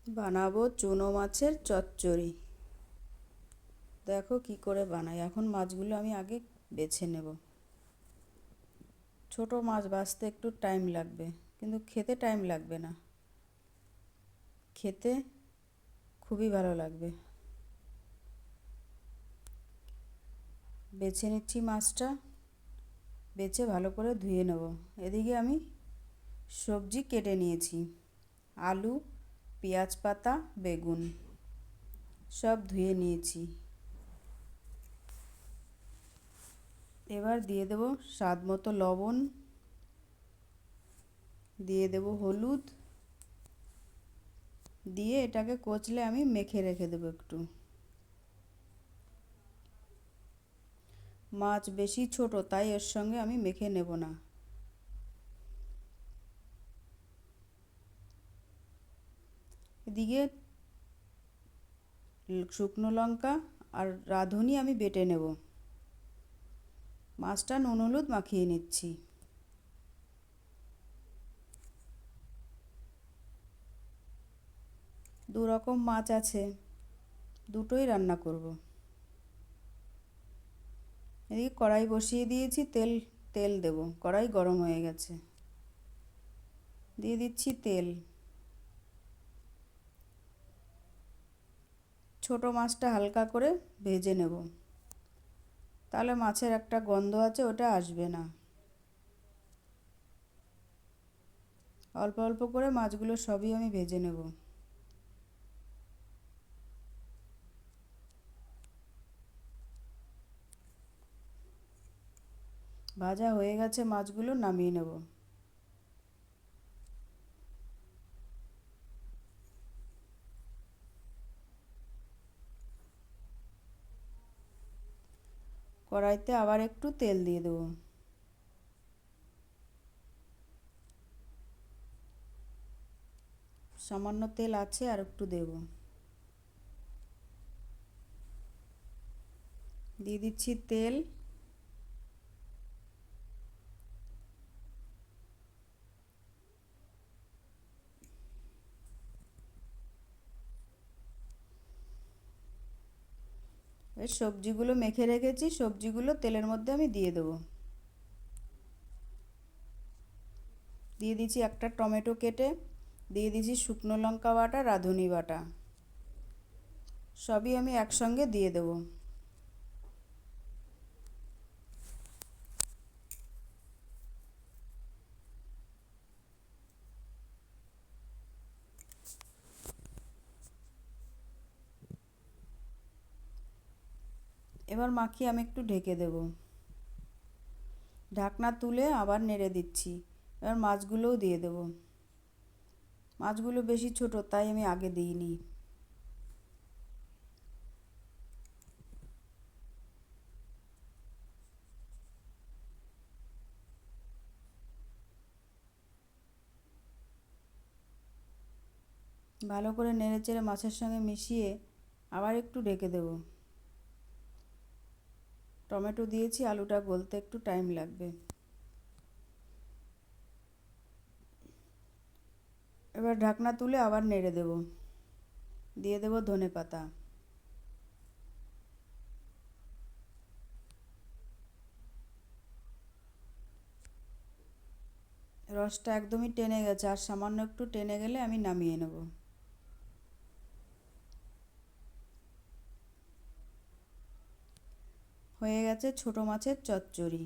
বানাবো চুনো মাছের চচ্চড়ি। দেখো কি করে বানাই। এখন মাছগুলো আমি আগে বেছে নেব। ছোট মাছ বাছতে একটু টাইম লাগবে, কিন্তু খেতে টাইম লাগবে না, খেতে খুবই ভালো লাগবে। বেছে নিচ্ছি মাছটা, বেছে ভালো করে ধুয়ে নেব। এদিকে আমি সবজি কেটে নিয়েছি, আলু, পেঁয়াজ পাতা, বেগুন সব ধুয়ে নিয়েছি। এবার দিয়ে দেব স্বাদ মতো লবণ, দিয়ে দেব হলুদ, দিয়ে এটাকে কচলে আমি মেখে রেখে দেবো একটু। মাছ বেশি ছোট, তাই এর সঙ্গে আমি মেখে নেব না। এদিকে শুকনো লঙ্কা আর রাঁধুনি আমি বেটে নেব। মাছটা নুন হলুদ মাখিয়ে নিচ্ছি। দু রকম মাছ আছে, দুটোই রান্না করব। এদিকে কড়াই বসিয়ে দিয়েছি, তেল তেল দেব। কড়াই গরম হয়ে গেছে, দিয়ে দিচ্ছি তেল। ছোট মাছটা হালকা করে ভেজে নেব, তাহলে মাছের একটা গন্ধ আছে, ওটা আসবে না। অল্প অল্প করে মাছগুলো সবই আমি ভেজে নেব। ভাজা হয়ে গেছে, মাছগুলো নামিয়ে নেব। কড়াইতে আবার একটু তেল দিয়ে দেবো। সামান্য তেল আছে, আর একটু দেব। দিয়ে দিচ্ছি তেল, এর সবজিগুলো মেখে রেখেছি, সবজিগুলো তেলের মধ্যে আমি দিয়ে দেবো। দিয়ে দিচ্ছি একটা টমেটো কেটে, দিয়ে দিচ্ছি শুকনো লঙ্কা বাটা, রাঁধুনি বাটা, সবই আমি একসঙ্গে দিয়ে দেবো। এবার মাখিয়ে আমি একটু ঢেকে দেব। ঢাকনা তুলে আবার নেড়ে দিচ্ছি। এবার মাছগুলোও দিয়ে দেব। মাছগুলো বেশি ছোট, তাই আমি আগে দিইনি। ভালো করে নেড়ে চেড়ে মাছের সঙ্গে মিশিয়ে আবার একটু ঢেকে দেব। টমেটো দিয়েছি, আলুটা গলতে একটু টাইম লাগবে। এবার ঢাকনা তুলে আবার নেড়ে দেব। দিয়ে দেব ধনেপাতা। রসটা একদমই টেনে গেছে, আর সামান্য একটু টেনে গেলে আমি নামিয়ে নেব। হয়ে গেছে ছোট মাছের চচ্চড়ি।